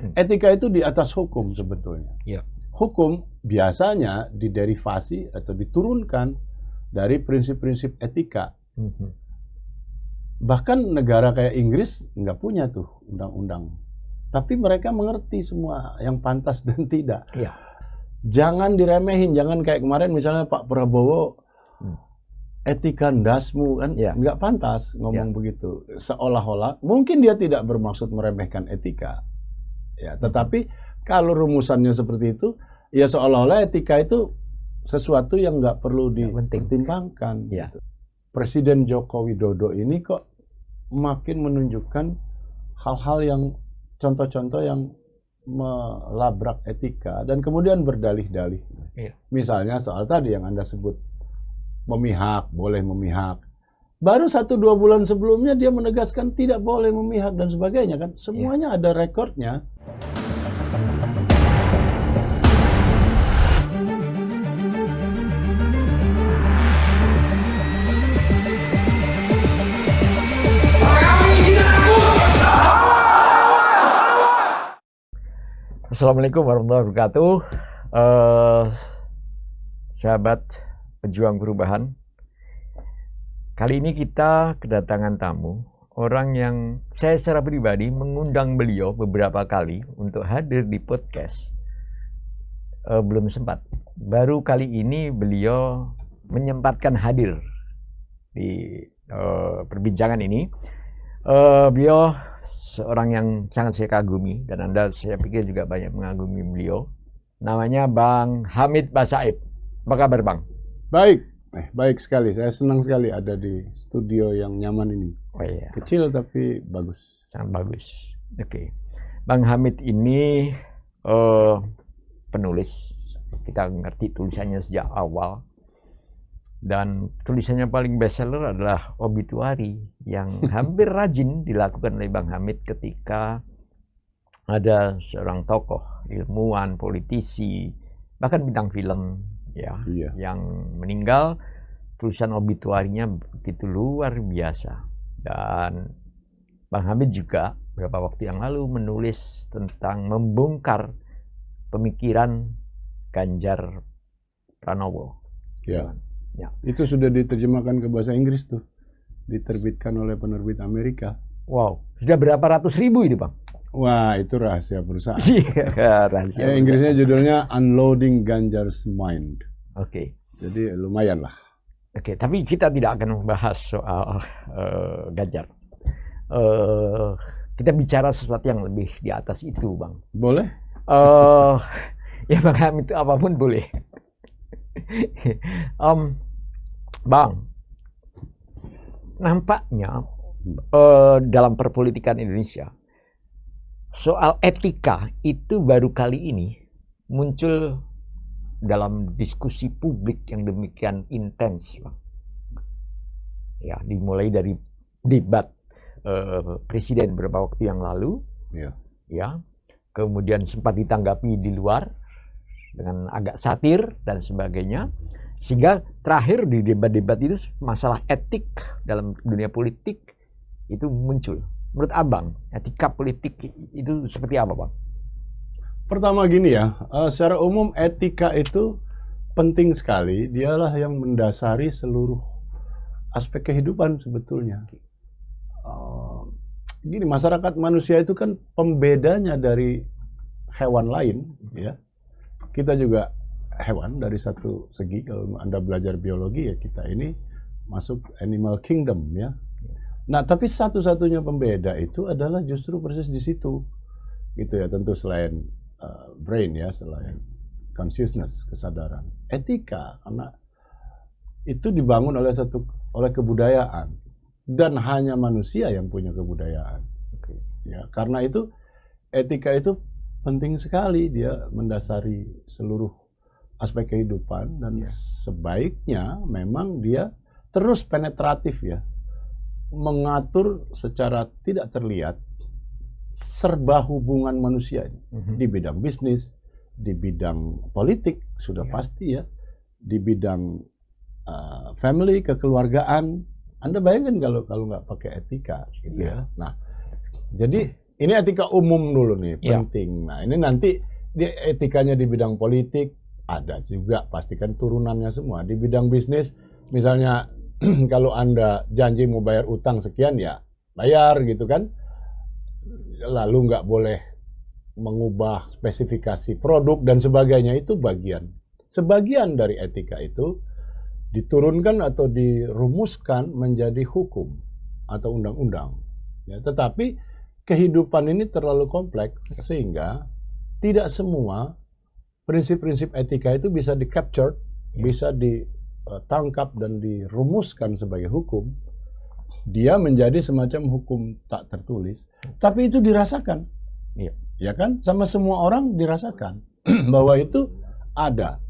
Etika itu di atas hukum sebetulnya. Ya. Hukum biasanya diderivasi atau diturunkan dari prinsip-prinsip etika. Bahkan negara kayak Inggris nggak punya tuh undang-undang. Tapi mereka mengerti semua yang pantas dan tidak. Ya. Jangan diremehin, jangan kayak kemarin misalnya Pak Prabowo, etika ndasmu kan nggak pantas ngomong begitu. Seolah-olah mungkin dia tidak bermaksud meremehkan etika. Ya, tetapi kalau rumusannya seperti itu, ya seolah-olah etika itu sesuatu yang nggak perlu dipertimbangkan. Ya. Gitu. Presiden Joko Widodo ini kok makin menunjukkan hal-hal yang contoh-contoh yang melabrak etika dan kemudian berdalih-dalih. Ya. Misalnya soal tadi yang Anda sebut memihak, boleh memihak. Baru 1-2 bulan sebelumnya dia menegaskan tidak boleh memihak dan sebagainya kan. Semuanya ada rekodnya. Assalamualaikum warahmatullahi wabarakatuh. Sahabat pejuang perubahan. Kali ini kita kedatangan tamu, orang yang saya secara pribadi mengundang beliau beberapa kali untuk hadir di podcast. Belum sempat. Baru kali ini beliau menyempatkan hadir di perbincangan ini. Beliau seorang yang sangat saya kagumi dan Anda saya pikir juga banyak mengagumi beliau. Namanya Bang Hamid Basaib. Apa kabar Bang? Baik. Baik sekali, saya senang sekali ada di studio yang nyaman ini. Oh iya. Kecil tapi bagus. Sangat bagus. Oke. Bang Hamid ini penulis. Kita ngerti tulisannya sejak awal. Dan tulisannya paling bestseller adalah obituari yang hampir rajin dilakukan oleh Bang Hamid ketika ada seorang tokoh, ilmuwan, politisi, bahkan bintang film yang meninggal. Tulisan obituarinya begitu luar biasa. Dan Bang Hamid juga beberapa waktu yang lalu menulis tentang membongkar pemikiran Ganjar Pranowo. Ya. Itu sudah diterjemahkan ke bahasa Inggris tuh. Diterbitkan oleh penerbit Amerika. Wow, sudah berapa ratus ribu itu Bang? Wah, itu rahasia perusahaan. Rahasia Inggrisnya judulnya Unloading Ganjar's Mind. Oke. Jadi lumayan lah. Oke, tapi kita tidak akan membahas soal Ganjar. Kita bicara sesuatu yang lebih di atas itu, Bang. Boleh? Ya Bang Hamid, itu apapun boleh. Bang, nampaknya dalam perpolitikan Indonesia soal etika itu baru kali ini muncul dalam diskusi publik yang demikian intens, Bang. Ya, dimulai dari debat presiden beberapa waktu yang lalu, ya, kemudian sempat ditanggapi di luar dengan agak satir dan sebagainya, sehingga terakhir di debat-debat itu masalah etik dalam dunia politik itu muncul. Menurut Abang, etika politik itu seperti apa, Bang? Pertama gini ya, secara umum etika itu penting sekali. Dialah yang mendasari seluruh aspek kehidupan sebetulnya. Gini, masyarakat manusia itu kan pembedanya dari hewan lain, ya. Kita juga hewan dari satu segi. Kalau Anda belajar biologi ya kita ini masuk animal kingdom, ya. Nah, tapi satu-satunya pembeda itu adalah justru persis di situ, gitu ya. Tentu selain brain ya, selain consciousness, kesadaran, etika, karena itu dibangun oleh kebudayaan dan hanya manusia yang punya kebudayaan. Ya, karena itu etika itu penting sekali, dia mendasari seluruh aspek kehidupan dan sebaiknya memang dia terus penetratif ya. Mengatur secara tidak terlihat serba hubungan manusia di bidang bisnis, di bidang politik sudah pasti ya, di bidang family, kekeluargaan. Anda bayangkan kalau nggak pakai etika, gitu ya. Nah, jadi Ini etika umum dulu nih, Ya. penting. Nah, ini nanti etikanya di bidang politik ada juga, pastikan turunannya semua. Di bidang bisnis, misalnya kalau Anda janji mau bayar utang sekian, ya bayar gitu kan. Lalu nggak boleh mengubah spesifikasi produk dan sebagainya, itu sebagian dari etika itu diturunkan atau dirumuskan menjadi hukum atau undang-undang. Ya, tetapi kehidupan ini terlalu kompleks sehingga tidak semua prinsip-prinsip etika itu bisa di-capture, bisa ditangkap dan dirumuskan sebagai hukum. Dia menjadi semacam hukum tak tertulis, tapi itu dirasakan. Ya kan? Sama semua orang dirasakan bahwa itu ada.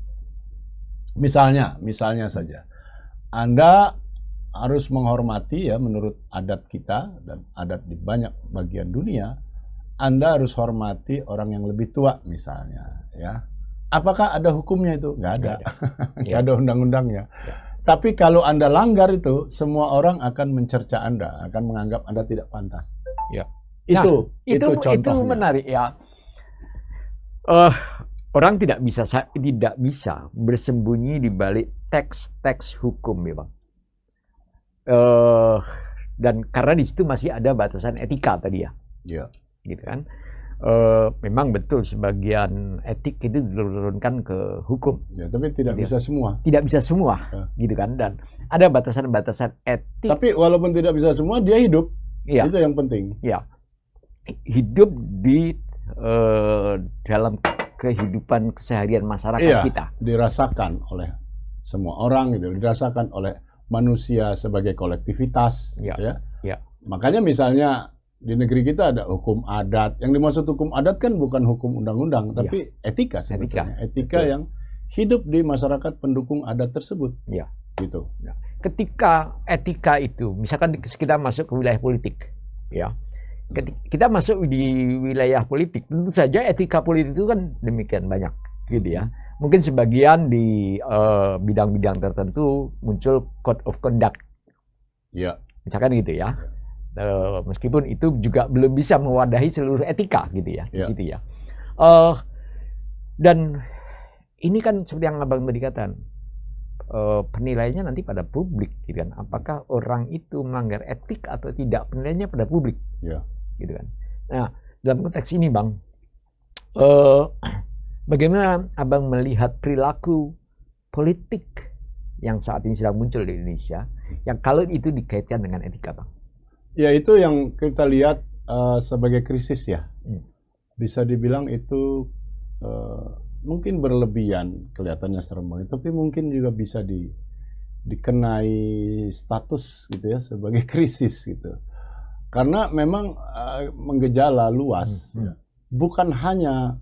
Misalnya saja, Anda harus menghormati, ya, menurut adat kita dan adat di banyak bagian dunia, Anda harus hormati orang yang lebih tua misalnya, ya. Apakah ada hukumnya itu? Nggak ada. Nggak ada undang-undangnya. Tapi kalau Anda langgar itu, semua orang akan mencerca Anda, akan menganggap Anda tidak pantas. Itu contohnya. Itu menarik ya. Orang tidak bisa bersembunyi di balik teks-teks hukum, ya Bang. Dan karena di situ masih ada batasan etika tadi ya. Gitu kan. Memang betul sebagian etik itu diturunkan ke hukum. Ya, tapi tidak bisa semua. Tidak bisa semua, gitu kan. Dan ada batasan-batasan etik. Tapi walaupun tidak bisa semua, dia hidup. Ya. Itu yang penting. Ya. Hidup di dalam kehidupan keseharian masyarakat kita. Dirasakan oleh semua orang gitu, dirasakan oleh manusia sebagai kolektivitas. Ya. Makanya misalnya di negeri kita ada hukum adat. Yang dimaksud hukum adat kan bukan hukum undang-undang, tapi etika sebetulnya. Etika yang hidup di masyarakat pendukung adat tersebut. Gitu. Ketika etika itu, misalkan kita masuk ke wilayah politik, ya. Kita masuk di wilayah politik, tentu saja etika politik itu kan demikian banyak, gitu ya. Mungkin sebagian di bidang-bidang tertentu muncul code of conduct, misalkan gitu ya. Meskipun itu juga belum bisa mewadahi seluruh etika, gitu ya, di situ ya. Dan ini kan seperti yang Abang tadi katakan, penilaiannya nanti pada publik, gitu kan. Apakah orang itu melanggar etik atau tidak, penilaiannya pada publik. Gitu kan. Nah, dalam konteks ini Bang, bagaimana Abang melihat perilaku politik yang saat ini sedang muncul di Indonesia, yang kalau itu dikaitkan dengan etika, Bang? Ya, itu yang kita lihat sebagai krisis ya. Bisa dibilang itu mungkin berlebihan, kelihatannya serem banget, tapi mungkin juga bisa dikenai status gitu ya, sebagai krisis gitu. Karena memang menggejala luas, bukan hanya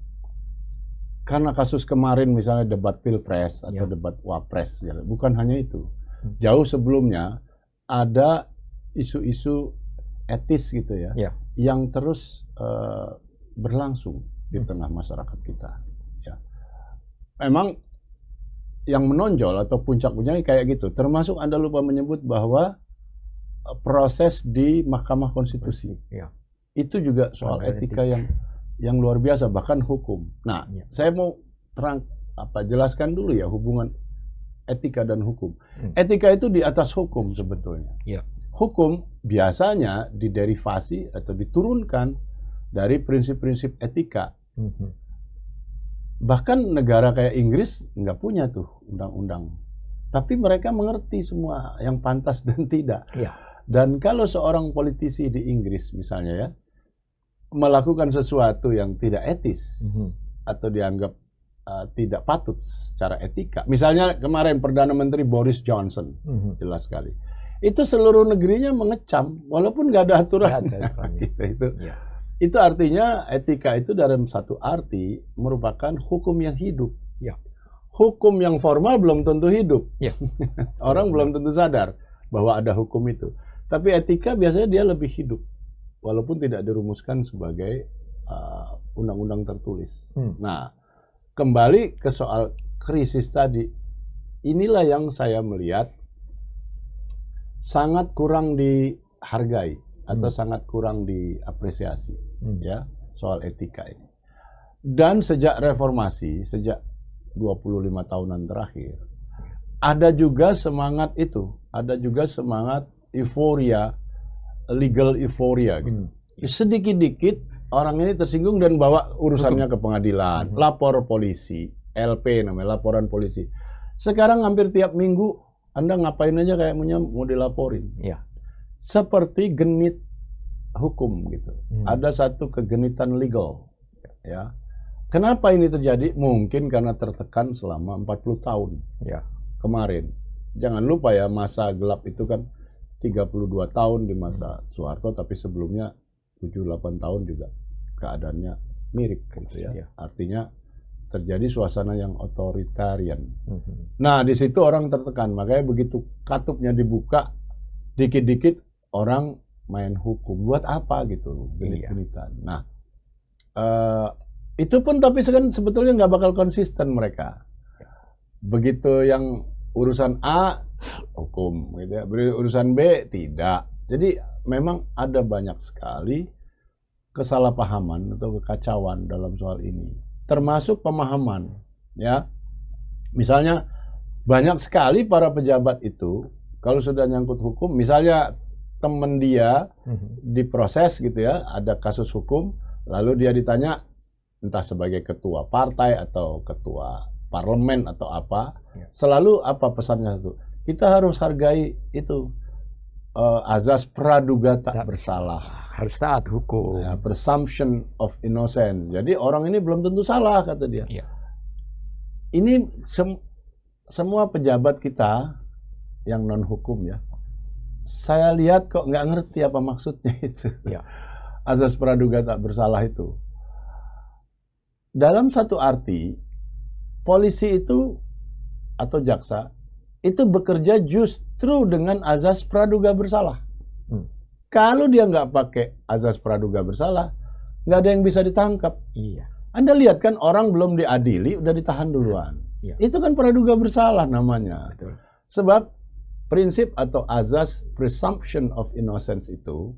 karena kasus kemarin misalnya debat pilpres atau debat wapres, ya. Bukan hanya itu. Jauh sebelumnya ada isu-isu etis gitu ya, yang terus berlangsung di tengah masyarakat kita. Ya. Memang yang menonjol atau puncak-puncaknya kayak gitu. Termasuk Anda lupa menyebut bahwa proses di Mahkamah Konstitusi, itu juga soal etika yang luar biasa, bahkan hukum. Nah, saya mau jelaskan dulu ya hubungan etika dan hukum. Etika itu di atas hukum sebetulnya. Hukum biasanya diderivasi atau diturunkan dari prinsip-prinsip etika. Bahkan negara kayak Inggris nggak punya tuh undang-undang, tapi mereka mengerti semua yang pantas dan tidak. Dan kalau seorang politisi di Inggris misalnya ya melakukan sesuatu yang tidak etis atau dianggap tidak patut secara etika, misalnya kemarin Perdana Menteri Boris Johnson, jelas sekali, itu seluruh negerinya mengecam walaupun nggak ada aturan. Itu artinya etika itu dalam satu arti merupakan hukum yang hidup. Hukum yang formal belum tentu hidup. Orang belum tentu sadar bahwa ada hukum itu. Tapi etika biasanya dia lebih hidup, walaupun tidak dirumuskan sebagai undang-undang tertulis. Nah, kembali ke soal krisis tadi, inilah yang saya melihat sangat kurang dihargai atau sangat kurang diapresiasi. ya, soal etika ini. Dan sejak reformasi, sejak 25 tahunan terakhir, ada juga semangat itu, ada juga semangat euforia, legal euforia gitu. Sedikit-dikit orang ini tersinggung dan bawa urusannya ke pengadilan, lapor polisi, LP namanya, laporan polisi. Sekarang hampir tiap minggu Anda ngapain aja kayak mau dilaporin. Ya. Seperti genit hukum gitu. Ada satu kegenitan legal, ya. Kenapa ini terjadi? Mungkin karena tertekan selama 40 tahun. Ya. Kemarin. Jangan lupa ya, masa gelap itu kan 32 tahun di masa Soeharto, tapi sebelumnya 7-8 tahun juga keadaannya mirip gitu ya. Artinya terjadi suasana yang otoritarian. Nah, di situ orang tertekan. Makanya begitu katupnya dibuka, dikit-dikit orang main hukum. Buat apa gitu? Genit-genitan. Nah, itu pun tapi sebetulnya nggak bakal konsisten mereka. Begitu yang urusan A, hukum. Gitu ya. Urusan B, tidak. Jadi memang ada banyak sekali kesalahpahaman atau kekacauan dalam soal ini. Termasuk pemahaman. Ya, misalnya banyak sekali para pejabat itu, kalau sudah nyangkut hukum, misalnya teman dia diproses gitu ya, ada kasus hukum, lalu dia ditanya, entah sebagai ketua partai atau ketua parlemen atau apa, selalu apa pesannya itu? Kita harus hargai itu azas praduga tak bersalah, harus taat hukum, ya, presumption of innocence. Jadi orang ini belum tentu salah kata dia. Ya. Ini semua pejabat kita yang non hukum ya, saya lihat kok nggak ngerti apa maksudnya itu. Ya. Azas praduga tak bersalah itu. Dalam satu arti, polisi itu atau jaksa itu bekerja justru dengan azas praduga bersalah. Kalau dia nggak pakai azas praduga bersalah, nggak ada yang bisa ditangkap. Iya. Anda lihat kan orang belum diadili udah ditahan duluan. Iya. Itu kan praduga bersalah namanya. Betul. Sebab prinsip atau azas presumption of innocence itu,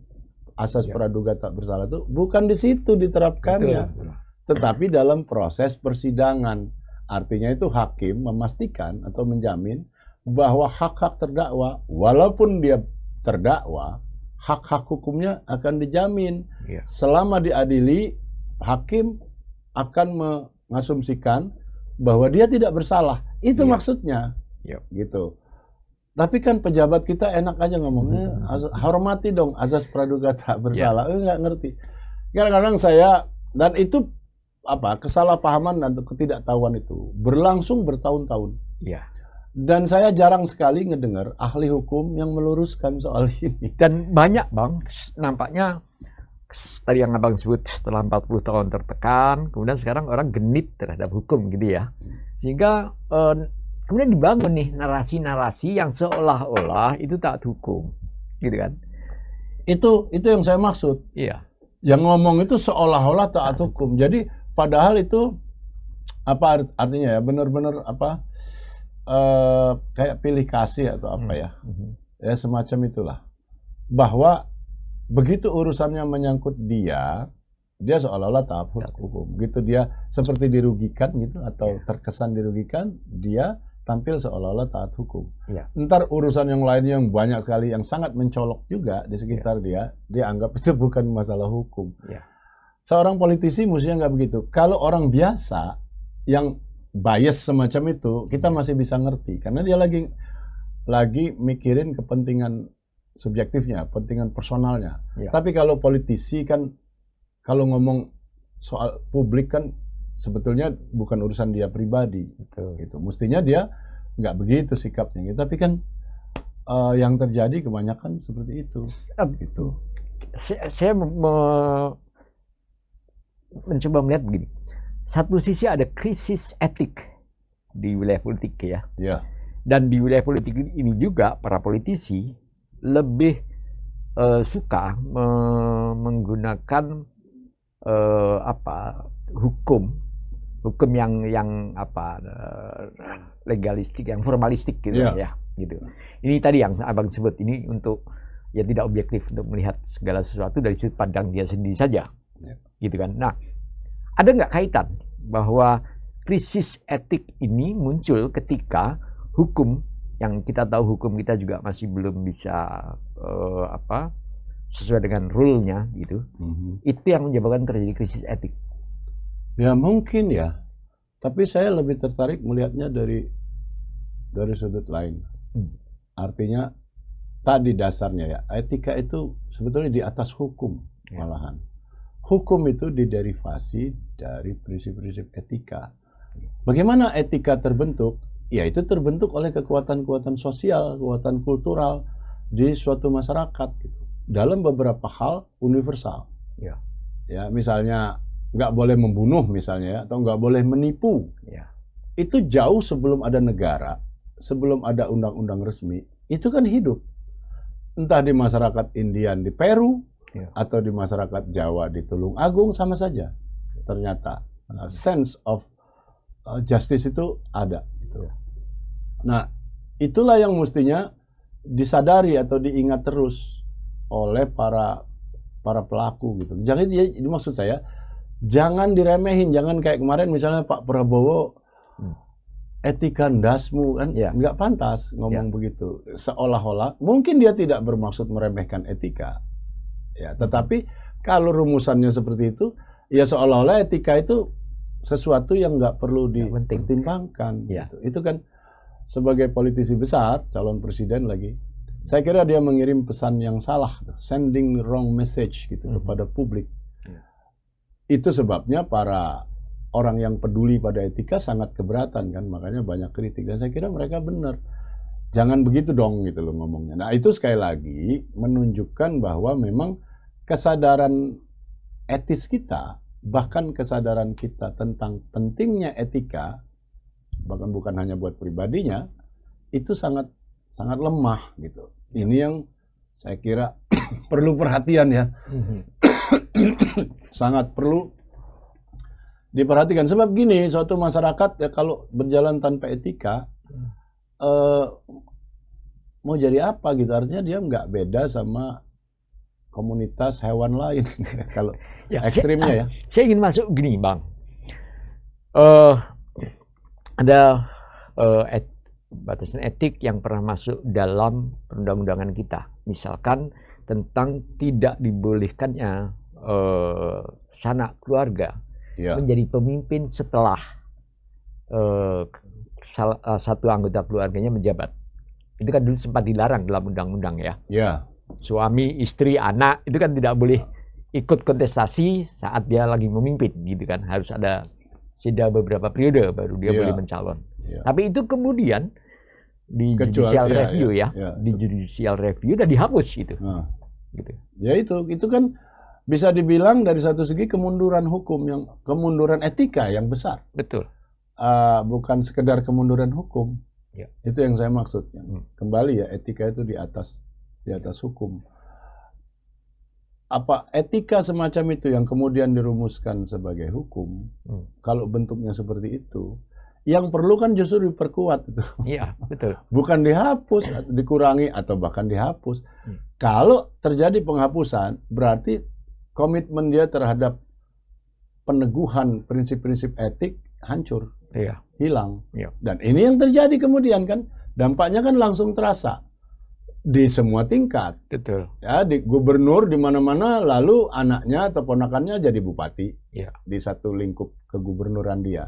asas praduga tak bersalah itu bukan di situ diterapkannya. Betul. Tetapi dalam proses persidangan. Artinya itu hakim memastikan atau menjamin bahwa hak-hak terdakwa, walaupun dia terdakwa, hak-hak hukumnya akan dijamin. Ya. Selama diadili, hakim akan mengasumsikan bahwa dia tidak bersalah. Itu maksudnya. Gitu. Tapi kan pejabat kita enak aja ngomongnya, hormati dong azas praduga tak bersalah. Nggak ngerti. Kadang-kadang saya, dan itu kesalahpahaman dan ketidaktahuan itu berlangsung bertahun-tahun. Ya. Dan saya jarang sekali ngedengar ahli hukum yang meluruskan soal ini. Dan banyak Bang, nampaknya tadi yang Abang sebut setelah 40 tahun tertekan, kemudian sekarang orang genit terhadap hukum gitu ya. Sehingga kemudian dibangun nih narasi-narasi yang seolah-olah itu taat hukum. Gitu kan. Itu yang saya maksud. Iya. Yang ngomong itu seolah-olah taat hukum. Jadi padahal itu apa artinya ya? Benar-benar kayak pilih kasih atau apa ya? Ya semacam itulah. Bahwa begitu urusannya menyangkut dia seolah-olah taat hukum. Gitu dia seperti dirugikan gitu atau terkesan dirugikan, dia tampil seolah-olah taat hukum. Ntar urusan yang lain yang banyak sekali yang sangat mencolok juga di sekitar dia anggap itu bukan masalah hukum. Seorang politisi mestinya nggak begitu. Kalau orang biasa yang bias semacam itu, kita masih bisa ngerti karena dia lagi mikirin kepentingan subjektifnya, kepentingan personalnya. Tapi kalau politisi kan kalau ngomong soal publik kan sebetulnya bukan urusan dia pribadi. Gitu. Mestinya dia nggak begitu sikapnya. Gitu. Tapi kan yang terjadi kebanyakan seperti itu. Gitu. Saya mencoba melihat begini. Satu sisi ada krisis etik di wilayah politik ya. Dan di wilayah politik ini juga para politisi lebih suka menggunakan hukum yang legalistik, yang formalistik gitu ya, gitu. Ini tadi yang Abang sebut ini untuk ya tidak objektif, untuk melihat segala sesuatu dari sudut pandang dia sendiri saja. Ya. Gitu kan. Nah, ada nggak kaitan bahwa krisis etik ini muncul ketika hukum, yang kita tahu hukum kita juga masih belum bisa sesuai dengan rule-nya gitu. Itu yang menyebabkan terjadi krisis etik. Ya mungkin ya. Tapi saya lebih tertarik melihatnya dari sudut lain. Artinya tadi dasarnya ya, etika itu sebetulnya di atas hukum malahan. Hukum itu diderivasi dari prinsip-prinsip etika. Bagaimana etika terbentuk? Ya itu terbentuk oleh kekuatan-kekuatan sosial, kekuatan kultural di suatu masyarakat gitu. Dalam beberapa hal universal. Ya misalnya nggak boleh membunuh misalnya ya, atau nggak boleh menipu. Itu jauh sebelum ada negara, sebelum ada undang-undang resmi, itu kan hidup. Entah di masyarakat Indian di Peru, atau di masyarakat Jawa di Tulung Agung, sama saja. Ternyata sense of justice itu ada. Gitu. Nah, itulah yang mestinya disadari atau diingat terus oleh para pelaku gitu. Jadi maksud saya, jangan diremehin, jangan kayak kemarin misalnya Pak Prabowo etika ndasmu kan nggak pantas ngomong begitu. Seolah-olah mungkin dia tidak bermaksud meremehkan etika. Ya, tetapi kalau rumusannya seperti itu, ya seolah-olah etika itu sesuatu yang nggak perlu dipertimbangkan. Gitu. Itu kan sebagai politisi besar, calon presiden lagi, saya kira dia mengirim pesan yang salah, sending wrong message gitu kepada publik. Itu sebabnya para orang yang peduli pada etika sangat keberatan kan, makanya banyak kritik, dan saya kira mereka benar. Jangan begitu dong gitu loh ngomongnya. Nah itu sekali lagi menunjukkan bahwa memang kesadaran etis kita, bahkan kesadaran kita tentang pentingnya etika, bahkan bukan hanya buat pribadinya, itu sangat lemah gitu. Ini yang saya kira perlu perhatian ya. Sangat perlu diperhatikan. Sebab gini, suatu masyarakat ya kalau berjalan tanpa etika, mau jadi apa gitu. Artinya dia nggak beda sama komunitas hewan lain. Kalau ekstrimnya ya. Saya ingin masuk gini Bang. Ada batasan etik yang pernah masuk dalam perundang-undangan kita. Misalkan tentang tidak dibolehkannya sanak keluarga menjadi pemimpin setelah satu anggota keluarganya menjabat. Itu kan dulu sempat dilarang dalam undang-undang ya. Suami, istri, anak itu kan tidak boleh ikut kontestasi saat dia lagi memimpin gitu kan. Harus ada jeda beberapa periode baru dia boleh mencalon. Tapi itu kemudian di judicial review di judicial review udah dihapus gitu. Gitu. Ya itu kan bisa dibilang dari satu segi kemunduran hukum, yang kemunduran etika yang besar. Betul. Bukan sekedar kemunduran hukum. Itu yang saya maksud. Kembali ya, etika itu di atas hukum. Apa etika semacam itu yang kemudian dirumuskan sebagai hukum? Kalau bentuknya seperti itu, yang perlu kan justru diperkuat itu. Iya, betul. Bukan dihapus, atau dikurangi, atau bahkan dihapus. Kalau terjadi penghapusan, berarti komitmen dia terhadap peneguhan prinsip-prinsip etik hancur, hilang. Dan ini yang terjadi kemudian kan, dampaknya kan langsung terasa di semua tingkat. Betul. Ya, di gubernur di mana-mana, lalu anaknya atau ponakannya jadi bupati di satu lingkup kegubernuran dia.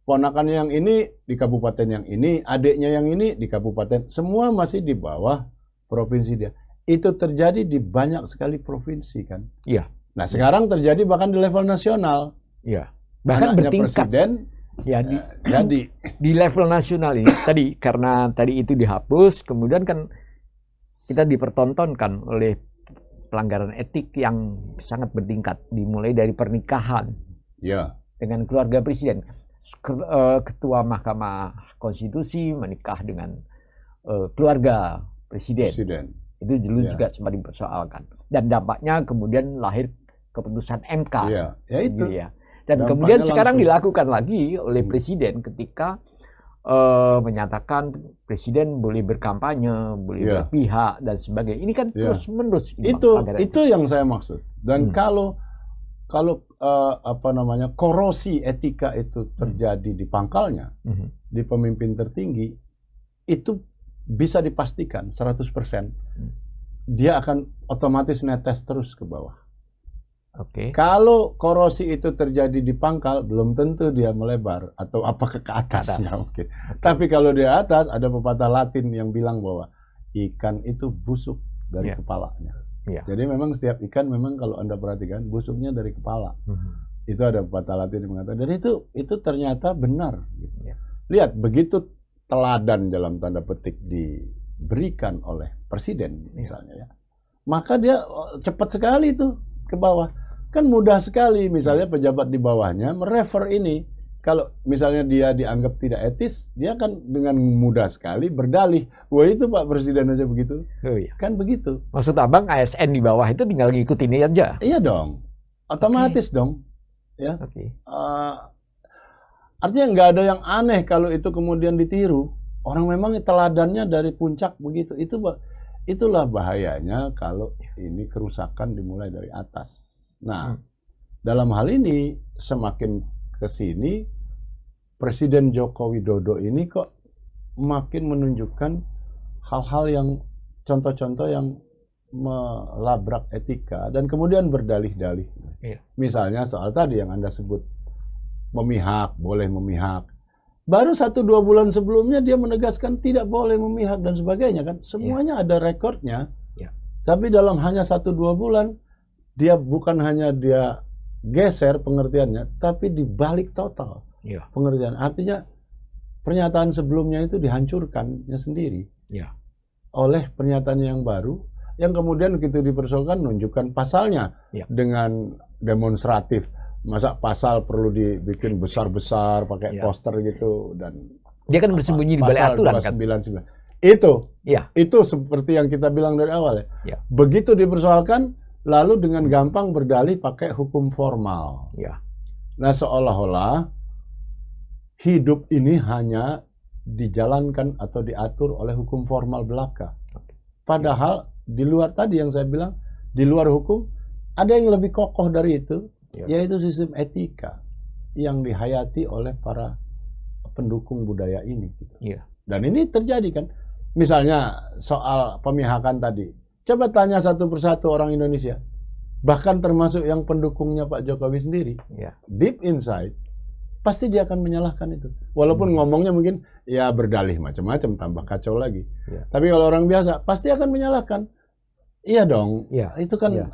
Ponakannya yang ini di kabupaten yang ini, adiknya yang ini di kabupaten, semua masih di bawah provinsi dia. Itu terjadi di banyak sekali provinsi kan. Nah sekarang terjadi bahkan di level nasional. Bahkan anaknya bertingkat. Presiden. Jadi di level nasional ini tadi, karena tadi itu dihapus, kemudian kan kita dipertontonkan oleh pelanggaran etik yang sangat bertingkat, dimulai dari pernikahan dengan keluarga presiden. Ketua Mahkamah Konstitusi menikah dengan keluarga presiden. Itu dulu juga sempat dipersoalkan. Dan dampaknya kemudian lahir keputusan MK. Itu. Dan dampaknya kemudian sekarang langsung dilakukan lagi oleh presiden ketika menyatakan presiden boleh berkampanye, boleh berpihak dan sebagainya. Ini kan terus menerus. Itu yang saya maksud. Dan kalau kalau korosi etika itu terjadi di pangkalnya, di pemimpin tertinggi, itu bisa dipastikan 100% dia akan otomatis netes terus ke bawah. Oke. Kalau korosi itu terjadi di pangkal, belum tentu dia melebar atau apakah ke atasnya mungkin. Tapi kalau di atas, ada pepatah Latin yang bilang bahwa ikan itu busuk dari kepalanya. Jadi memang setiap ikan memang kalau Anda perhatikan busuknya dari kepala. Itu ada pepatah Latin yang mengatakan. Dan itu ternyata benar. Lihat, begitu teladan dalam tanda petik diberikan oleh presiden misalnya ya, maka dia cepat sekali itu ke bawah. Kan mudah sekali misalnya pejabat di bawahnya merefer ini. Kalau misalnya dia dianggap tidak etis, dia kan dengan mudah sekali berdalih. Wah, itu Pak Presiden aja begitu. Oh, iya. Kan begitu. Maksud Abang ASN di bawah itu tinggal ngikutin ini aja? Iya dong. Otomatis dong. Ya. Artinya nggak ada yang aneh kalau itu kemudian ditiru. Orang memang teladannya dari puncak begitu. Itulah bahayanya kalau ini kerusakan dimulai dari atas. Nah, dalam hal ini semakin ke sini Presiden Joko Widodo ini kok makin menunjukkan hal-hal yang contoh-contoh yang melabrak etika dan kemudian berdalih-dalih. Misalnya soal tadi yang Anda sebut memihak, boleh memihak. Baru 1-2 bulan sebelumnya dia menegaskan tidak boleh memihak dan sebagainya kan. Semuanya ada rekodnya. Tapi dalam hanya 1-2 bulan dia bukan hanya dia geser pengertiannya, tapi dibalik total pengertian. Artinya pernyataan sebelumnya itu dihancurkannya sendiri oleh pernyataan yang baru, yang kemudian begitu dipersoalkan nunjukkan pasalnya dengan demonstratif. Masa pasal perlu dibikin besar-besar pakai poster gitu, dan dia kan bersembunyi di balik aturan kan. 299 itu seperti yang kita bilang dari awal ya. Begitu dipersoalkan lalu dengan gampang berdalih pakai hukum formal. Nah, seolah-olah hidup ini hanya dijalankan atau diatur oleh hukum formal belaka. Padahal di luar tadi yang saya bilang, di luar hukum ada yang lebih kokoh dari itu, yaitu sistem etika yang dihayati oleh para pendukung budaya ini. Dan ini terjadi kan. Misalnya soal pemihakan tadi. Coba tanya satu persatu orang Indonesia, bahkan termasuk yang pendukungnya Pak Jokowi sendiri, deep inside, pasti dia akan menyalahkan itu. Walaupun ngomongnya mungkin ya berdalih macam-macam, tambah kacau lagi. Tapi kalau orang biasa, pasti akan menyalahkan. Iya dong, itu kan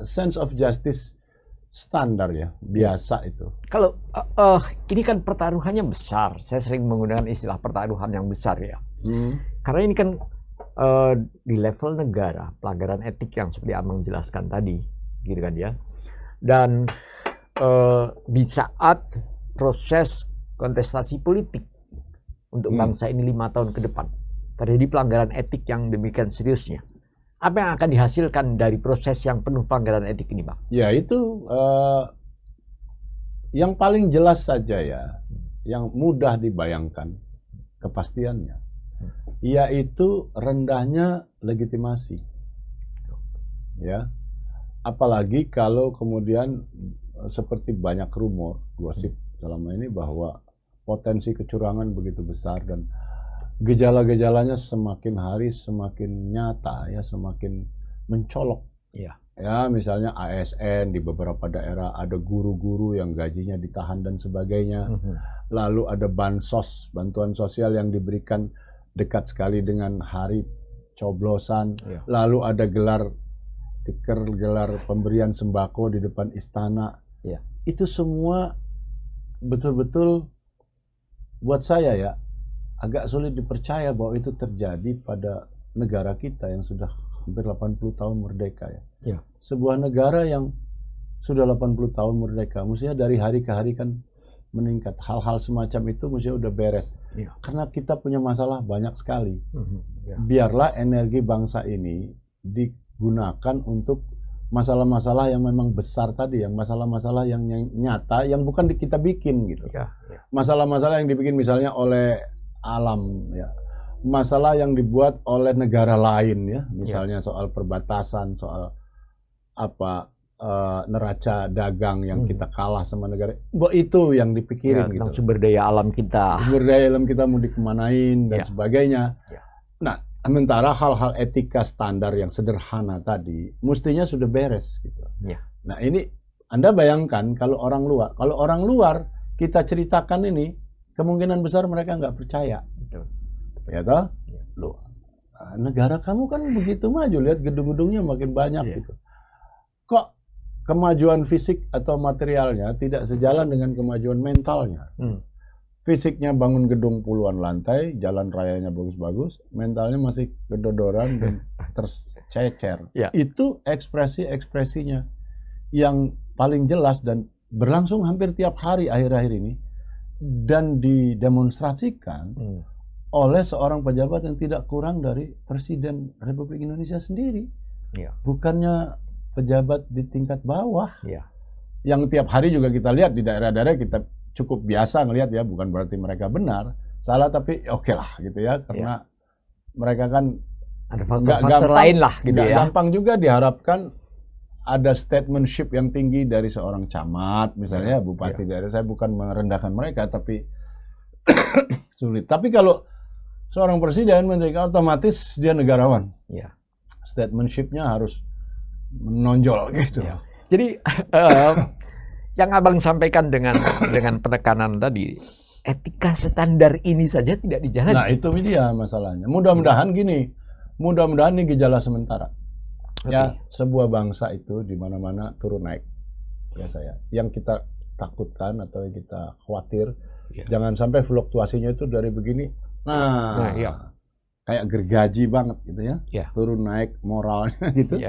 sense of justice standar ya, biasa itu. Kalau ini kan pertaruhannya besar, saya sering menggunakan istilah pertaruhan yang besar ya. Karena ini kan di level negara, pelanggaran etik yang seperti Abang jelaskan tadi, gitu kan ya. Dan di saat proses kontestasi politik untuk bangsa ini 5 tahun ke depan, terjadi pelanggaran etik yang demikian seriusnya. Apa yang akan dihasilkan dari proses yang penuh pelanggaran etik ini, Bang? Ya itu yang paling jelas saja ya, yang mudah dibayangkan kepastiannya, yaitu rendahnya legitimasi. Ya, apalagi kalau kemudian seperti banyak rumor, gosip selama ini bahwa potensi kecurangan begitu besar dan gejala-gejalanya semakin hari semakin nyata ya, semakin mencolok. Ya, misalnya ASN di beberapa daerah ada guru-guru yang gajinya ditahan dan sebagainya. Lalu ada bansos, bantuan sosial yang diberikan dekat sekali dengan hari coblosan. Lalu ada gelar pemberian sembako di depan istana. Itu semua betul-betul buat saya ya agak sulit dipercaya bahwa itu terjadi pada negara kita yang sudah hampir 80 tahun merdeka ya. Sebuah negara yang sudah 80 tahun merdeka, mestinya dari hari ke hari kan meningkat. Hal-hal semacam itu mestinya udah beres. Karena kita punya masalah banyak sekali. Biarlah energi bangsa ini digunakan untuk masalah-masalah yang memang besar tadi, yang masalah-masalah yang nyata, yang bukan kita bikin gitu. Masalah-masalah yang dibikin misalnya oleh alam ya, masalah yang dibuat oleh negara lain ya, misalnya soal perbatasan, soal neraca dagang yang kita kalah sama negara, itu yang dipikirin tentang gitu. sumber daya alam kita. Sumber daya alam kita mau dikemanain dan Ya. sebagainya. Ya. Nah, sementara hal-hal etika standar yang sederhana tadi mestinya sudah beres gitu. Ya. Nah, ini Anda bayangkan kalau orang luar kita ceritakan ini, kemungkinan besar mereka nggak percaya. Betul. Ya toh? Ya. Loh, negara kamu kan begitu maju, lihat gedung-gedungnya makin banyak Ya. gitu. Kok kemajuan fisik atau materialnya tidak sejalan dengan kemajuan mentalnya? Fisiknya bangun gedung puluhan lantai, jalan rayanya bagus-bagus, mentalnya masih kedodoran dan tercecer. Ya. Itu ekspresi-ekspresinya yang paling jelas dan berlangsung hampir tiap hari akhir-akhir ini dan didemonstrasikan oleh seorang pejabat yang tidak kurang dari Presiden Republik Indonesia sendiri. Ya. Bukannya pejabat di tingkat bawah. Ya. Yang tiap hari juga kita lihat di daerah-daerah, kita cukup biasa ngelihat ya, bukan berarti mereka benar, salah, tapi oke lah gitu ya, karena mereka kan ada faktor lain lah gitu nggak ya. gampang juga diharapkan ada statementship yang tinggi dari seorang camat misalnya, bupati daerah. Saya bukan merendahkan mereka, tapi sulit. Tapi kalau seorang presiden, menteri, otomatis dia negarawan. Ya. Statementship-nya harus menonjol gitu. Ya. Jadi yang Abang sampaikan dengan penekanan tadi, etika standar ini saja tidak dijalani. Nah, itu dia masalahnya. Mudah-mudahan gini, mudah-mudahan ini gejala sementara. Ya, sebuah bangsa itu di mana-mana turun naik. Ya saya. Yang kita takutkan atau yang kita khawatir, jangan sampai fluktuasinya itu dari begini. Nah, kayak gergaji banget gitu ya. Turun naik moralnya gitu.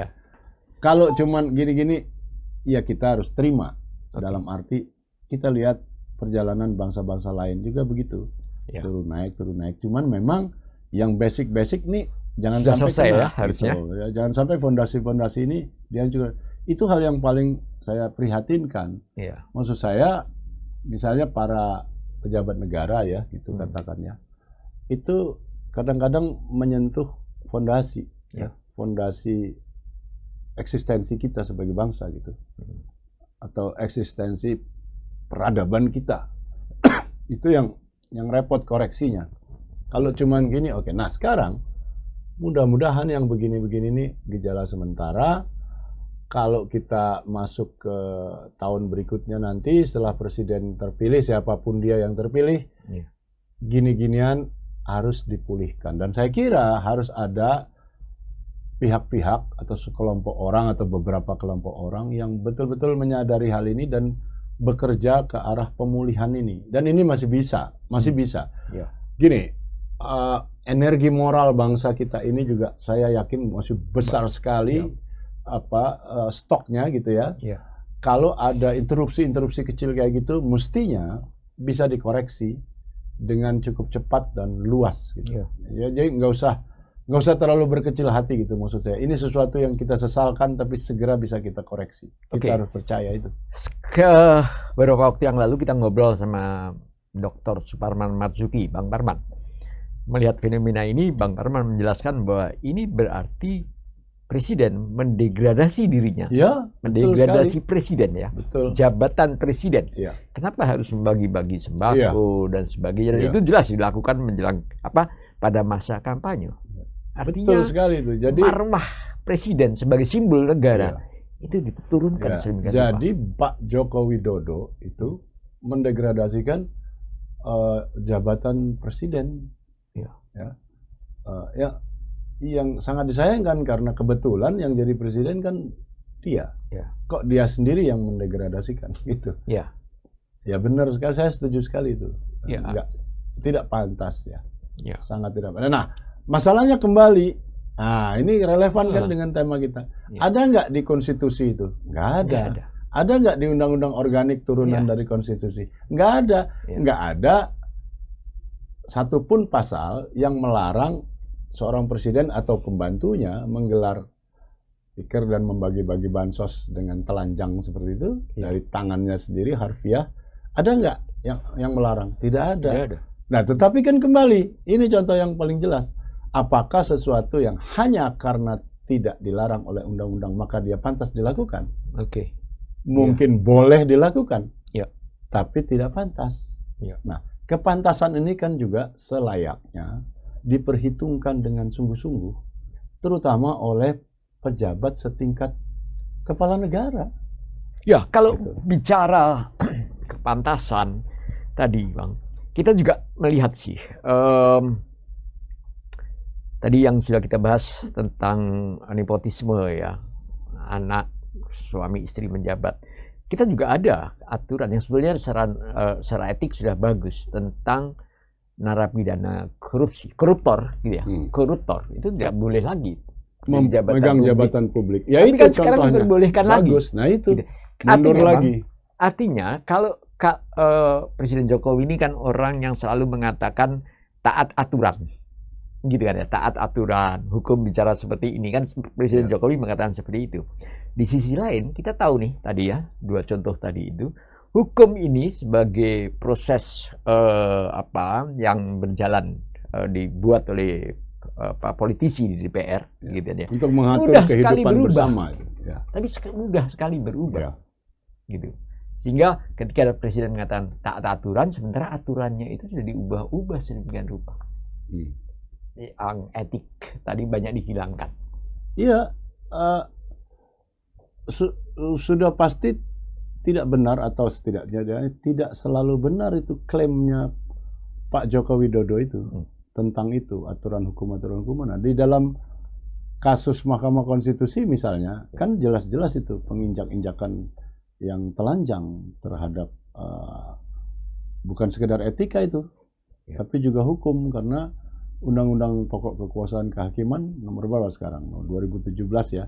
Kalau cuman gini-gini, ya kita harus terima. Dalam arti kita lihat perjalanan bangsa-bangsa lain juga begitu, turun naik. Cuman memang yang basic nih jangan sudah sampai selesai kena, ya harusnya. Gitu, ya. Jangan sampai fondasi-fondasi ini dihancurkan. Itu hal yang paling saya prihatinkan. Maksud saya, misalnya para pejabat negara ya, gitu katakannya, itu kadang-kadang menyentuh fondasi, fondasi eksistensi kita sebagai bangsa gitu. Atau eksistensi peradaban kita. Itu yang repot koreksinya. Kalau cuman gini, oke. Nah, sekarang mudah-mudahan yang begini-begini ini gejala sementara. Kalau kita masuk ke tahun berikutnya nanti, setelah presiden terpilih, siapapun dia yang terpilih, gini-ginian harus dipulihkan. Dan saya kira harus ada pihak-pihak atau sekelompok orang atau beberapa kelompok orang yang betul-betul menyadari hal ini dan bekerja ke arah pemulihan ini. Dan ini masih bisa. Gini, energi moral bangsa kita ini juga saya yakin masih besar sekali stoknya gitu ya. Kalau ada interupsi kecil kayak gitu, mestinya bisa dikoreksi dengan cukup cepat dan luas gitu. Ya, jadi nggak usah terlalu berkecil hati gitu maksud saya. Ini sesuatu yang kita sesalkan tapi segera bisa kita koreksi. Kita harus percaya itu. Beberapa waktu yang lalu kita ngobrol sama Dr. Suparman Marzuki, Bang Parman. Melihat fenomena ini, Bang Parman menjelaskan bahwa ini berarti presiden mendegradasi dirinya. Ya, mendegradasi presiden ya. Betul. Jabatan presiden. Ya. Kenapa harus membagi-bagi sembako dan sebagainya? Dan itu jelas dilakukan menjelang pada masa kampanye. Artinya, betul sekali itu. Jadi marwah presiden sebagai simbol negara itu diturunkan sedemikian rupa. Jadi Pak Joko Widodo itu mendegradasikan jabatan presiden. Yang sangat disayangkan karena kebetulan yang jadi presiden kan dia. Kok dia sendiri yang mendegradasikan gitu. Ya benar sekali, saya setuju sekali itu. Tidak pantas ya. Sangat tidak pantas. Nah, masalahnya kembali, ini relevan kan dengan tema kita. Ada nggak di konstitusi itu? Nggak ada. Ada nggak di undang-undang organik turunan dari konstitusi? Nggak ada. Nggak ada satupun pasal yang melarang seorang presiden atau pembantunya menggelar tikar dan membagi-bagi bansos dengan telanjang seperti itu dari tangannya sendiri harfiah. Ada nggak yang melarang? Tidak ada. Nah, tetapi kan kembali, ini contoh yang paling jelas. Apakah sesuatu yang hanya karena tidak dilarang oleh undang-undang maka dia pantas dilakukan. Oke. Mungkin boleh dilakukan, Ya. tapi tidak pantas. Ya. Nah, kepantasan ini kan juga selayaknya diperhitungkan dengan sungguh-sungguh, terutama oleh pejabat setingkat kepala negara. Ya, kalau Gitu. bicara kepantasan tadi, Bang, kita juga melihat sih. Tadi yang sudah kita bahas tentang nepotisme ya, anak suami istri menjabat. Kita juga ada aturan yang sebenarnya secara etik sudah bagus tentang narapidana koruptor, gitu ya. Koruptor itu tidak boleh lagi Memegang jabatan publik. Ya tapi itu kan sekarang contohnya. Diperbolehkan Bagus. lagi. Nah itu. Gitu. Mundur Artinya, lagi. Bang, artinya kalau Presiden Jokowi ini kan orang yang selalu mengatakan taat aturan. Gitu kan ya, taat aturan, hukum bicara seperti ini kan Presiden Jokowi mengatakan seperti itu. Di sisi lain kita tahu nih tadi ya, 2 contoh tadi itu, hukum ini sebagai proses yang berjalan dibuat oleh politisi di DPR gitu ya. Untuk mengatur mudah sekali kehidupan berubah. bersama. Ya. Tapi mudah sekali berubah. Ya. Gitu. Sehingga ketika ada presiden mengatakan taat aturan, sementara aturannya itu sudah diubah-ubah sedemikian rupa. Yang etik tadi banyak dihilangkan. Iya, sudah pasti tidak benar atau setidaknya tidak selalu benar itu klaimnya Pak Joko Widodo itu tentang itu aturan hukum. Nah, di dalam kasus Mahkamah Konstitusi misalnya kan jelas-jelas itu penginjak-injakan yang telanjang terhadap bukan sekedar etika itu, tapi juga hukum karena Undang-Undang Pokok Kekuasaan Kehakiman nomor berapa sekarang? 2017 ya.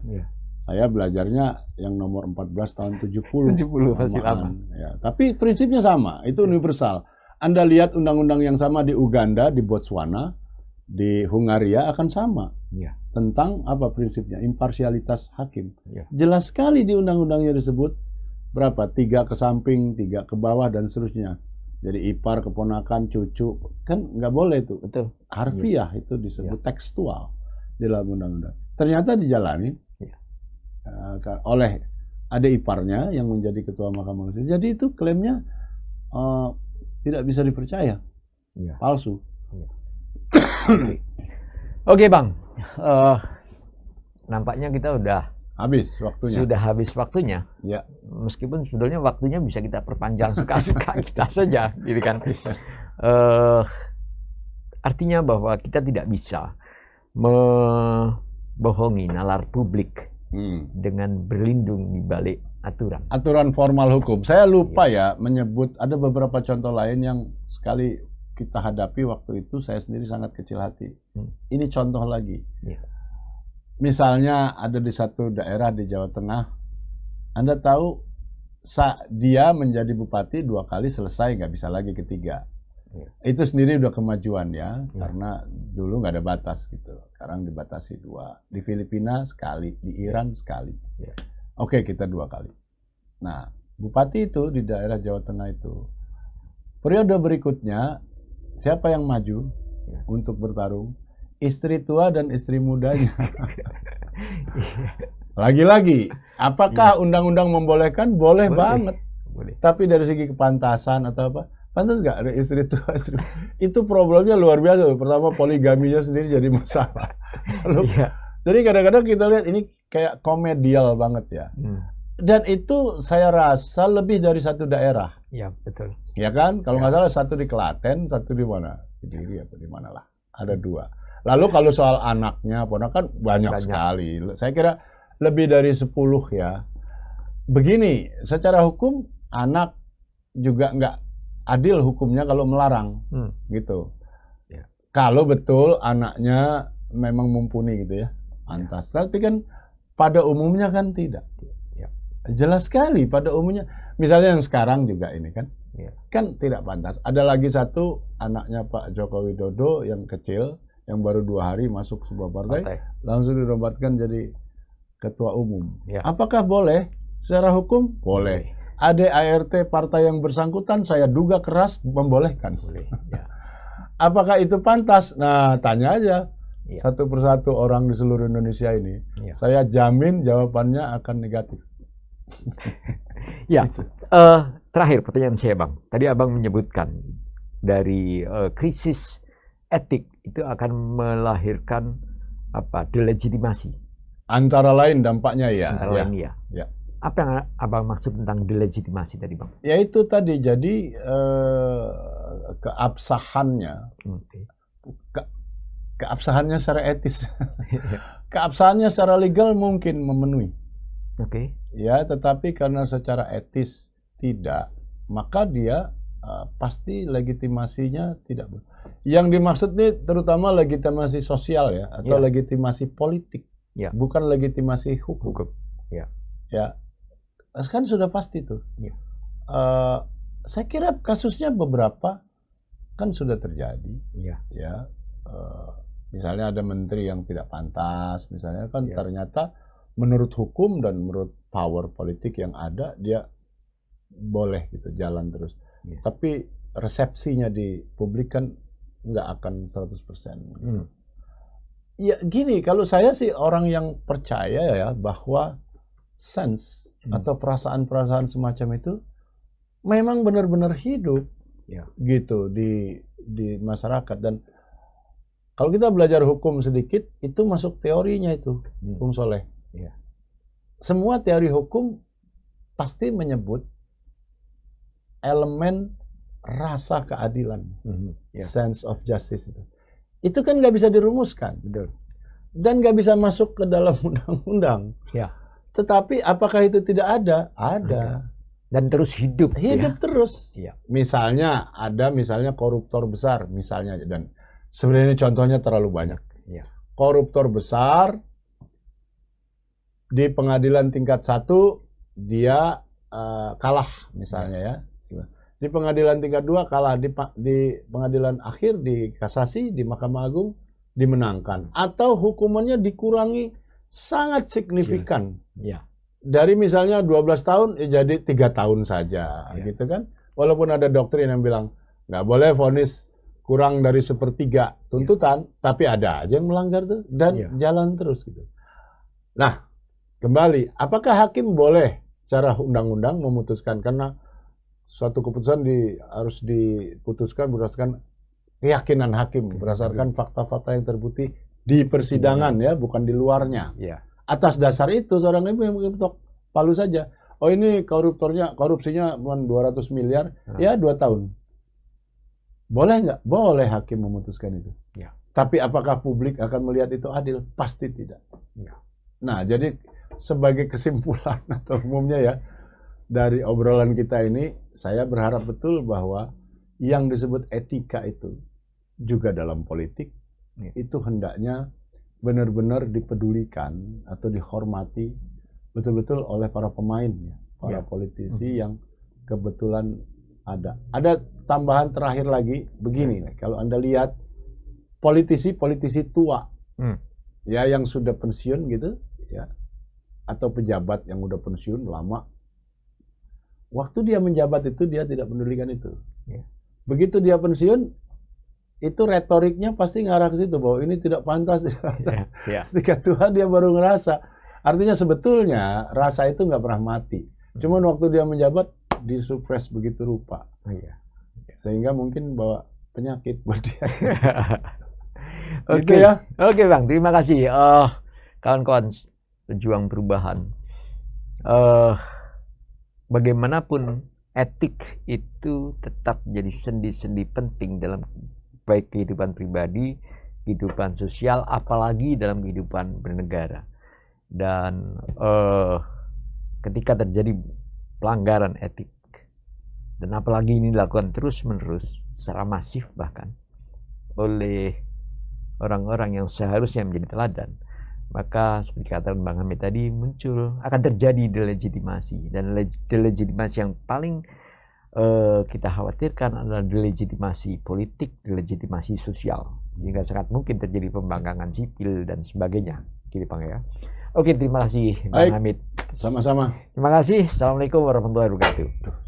Saya belajarnya yang nomor 14 tahun 70. 70 masih lama. Ya, tapi prinsipnya sama, itu universal. Anda lihat undang-undang yang sama di Uganda, di Botswana, di Hungaria akan sama. Tentang apa prinsipnya? Imparsialitas hakim. Jelas sekali di undang-undangnya disebut berapa? 3 ke samping, 3 ke bawah dan seterusnya. Jadi ipar, keponakan, cucu, kan nggak boleh itu. Betul. Harfiah itu disebut tekstual di dalam undang-undang. Ternyata dijalani oleh adik iparnya yang menjadi ketua Mahkamah Konstitusi. Jadi itu klaimnya tidak bisa dipercaya, palsu. Oke, Bang, nampaknya kita sudah habis waktunya. Ya. Meskipun sebetulnya waktunya bisa kita perpanjang suka-suka kita saja, gitu kan. Artinya bahwa kita tidak bisa membohongi nalar publik dengan berlindung di balik aturan. Aturan formal hukum. Saya lupa ya menyebut, ada beberapa contoh lain yang sekali kita hadapi waktu itu saya sendiri sangat kecil hati. Ini contoh lagi. Misalnya ada di satu daerah di Jawa Tengah, Anda tahu dia menjadi bupati 2 kali selesai, nggak bisa lagi ketiga. Itu sendiri udah kemajuan ya, karena dulu nggak ada batas gitu. Sekarang dibatasi 2. Di Filipina sekali, di Iran sekali. Oke, kita 2 kali. Nah, bupati itu di daerah Jawa Tengah itu, periode berikutnya siapa yang maju untuk bertarung? Istri tua dan istri mudanya. Lagi-lagi, apakah undang-undang membolehkan? Boleh banget. Tapi dari segi kepantasan atau apa? Pantas nggak ada istri tua, istri? Itu problemnya luar biasa. Pertama, poligaminya sendiri jadi masalah. Jadi kadang-kadang kita lihat ini kayak komedial banget ya. Dan itu saya rasa lebih dari satu daerah. Iya, betul. Ya kan? Kalau nggak salah satu di Klaten, satu di mana? Di Kediri apa di mana lah. Ada 2. Lalu kalau soal anaknya, ponakan banyak sekali. Saya kira lebih dari 10 ya. Begini, secara hukum anak juga nggak adil hukumnya kalau melarang, gitu. Kalau betul anaknya memang mumpuni gitu ya, pantas. Tapi kan pada umumnya kan tidak. Jelas sekali pada umumnya. Misalnya yang sekarang juga ini kan, kan tidak pantas. Ada lagi satu anaknya Pak Joko Widodo yang kecil, yang baru 2 hari masuk sebuah partai, langsung dinobatkan jadi ketua umum. Apakah boleh? Secara hukum boleh. ADART partai yang bersangkutan saya duga keras membolehkan. Apakah itu pantas? Nah, tanya aja. Iya. satu persatu orang di seluruh Indonesia ini, Iya. saya jamin jawabannya akan negatif. Ya, terakhir pertanyaan saya, Bang. Tadi Abang menyebutkan dari krisis etik itu akan melahirkan apa? Delegitimasi. Antara lain dampaknya ya. Antara lain ya. Ya. Apa yang Abang maksud tentang delegitimasi tadi, Bang? Ya itu tadi, jadi keabsahannya, Oke. keabsahannya secara etis, keabsahannya secara legal mungkin memenuhi. Oke. Ya, tetapi karena secara etis tidak, maka dia pasti legitimasinya tidak. Yang dimaksud ini terutama legitimasi sosial ya, atau Ya. legitimasi politik, Ya. bukan legitimasi hukum. Ya. Ya, kan sudah pasti tuh. Ya. Saya kira kasusnya beberapa kan sudah terjadi. Ya. Ya, misalnya ada menteri yang tidak pantas, misalnya kan Ya. ternyata menurut hukum dan menurut power politik yang ada dia boleh gitu jalan terus. Ya. Tapi resepsinya di publik kan nggak akan 100%. Ya gini, kalau saya sih orang yang percaya ya bahwa sense atau perasaan-perasaan semacam itu memang benar-benar hidup Ya. gitu di masyarakat. Dan kalau kita belajar hukum sedikit itu masuk teorinya itu, Bung Soleh. Ya. Semua teori hukum pasti menyebut elemen rasa keadilan, Ya. sense of justice itu. Itu kan nggak bisa dirumuskan, Betul. dan nggak bisa masuk ke dalam undang-undang. Ya. Tetapi apakah itu tidak ada? Ada. Dan terus hidup. Hidup Ya. terus. Iya. Misalnya ada koruptor besar misalnya, dan sebenarnya contohnya terlalu banyak. Ya. Koruptor besar di pengadilan tingkat 1 dia kalah misalnya ya. Di pengadilan tingkat 2 kalah, di pengadilan akhir di kasasi di Mahkamah Agung dimenangkan, atau hukumannya dikurangi sangat signifikan. Ya. Dari misalnya 12 tahun jadi 3 tahun saja, Ya. gitu kan. Walaupun ada doktrin yang bilang nggak boleh vonis kurang dari 1/3 tuntutan, tapi ada aja yang melanggar tuh dan Ya. jalan terus gitu. Nah, kembali, apakah hakim boleh secara undang-undang memutuskan, karena suatu keputusan harus diputuskan berdasarkan keyakinan hakim, berdasarkan fakta-fakta yang terbukti di persidangan ya, bukan di luarnya. Ya. Atas dasar itu seorang ibu yang ketok palu saja. Oh ini korupsinya 200 miliar, ya 2 tahun. Boleh nggak? Boleh hakim memutuskan itu. Ya. Tapi apakah publik akan melihat itu adil? Pasti tidak. Ya. Nah, jadi sebagai kesimpulan atau umumnya ya, dari obrolan kita ini, saya berharap betul bahwa yang disebut etika itu juga dalam politik, itu hendaknya benar-benar dipedulikan atau dihormati betul-betul oleh para pemain, para politisi yang kebetulan ada. Ada tambahan terakhir lagi, begini, kalau Anda lihat politisi-politisi tua, ya yang sudah pensiun gitu, ya, atau pejabat yang udah pensiun lama, waktu dia menjabat itu dia tidak pedulikan itu. Begitu dia pensiun, itu retoriknya pasti ngarah ke situ bahwa ini tidak pantas. Ketika Tuhan dia baru ngerasa. Artinya sebetulnya rasa itu nggak pernah mati. Cuman waktu dia menjabat disupres begitu rupa. Sehingga mungkin bawa penyakit buat dia. Oke Gitu ya. Oke Bang, terima kasih. Kawan-kawan pejuang perubahan. Bagaimanapun etik itu tetap jadi sendi-sendi penting dalam baik kehidupan pribadi, kehidupan sosial, apalagi dalam kehidupan bernegara. Dan ketika terjadi pelanggaran etik, dan apalagi ini dilakukan terus-menerus secara masif bahkan oleh orang-orang yang seharusnya menjadi teladan, maka seperti kata Bang Hamid tadi, akan terjadi delegitimasi. Dan delegitimasi yang paling kita khawatirkan adalah delegitimasi politik, delegitimasi sosial, sehingga sangat mungkin terjadi pembangkangan sipil dan sebagainya, gitu Bang ya. Oke, terima kasih Bang Hamid. Sama-sama. Terima kasih. Assalamualaikum warahmatullahi wabarakatuh.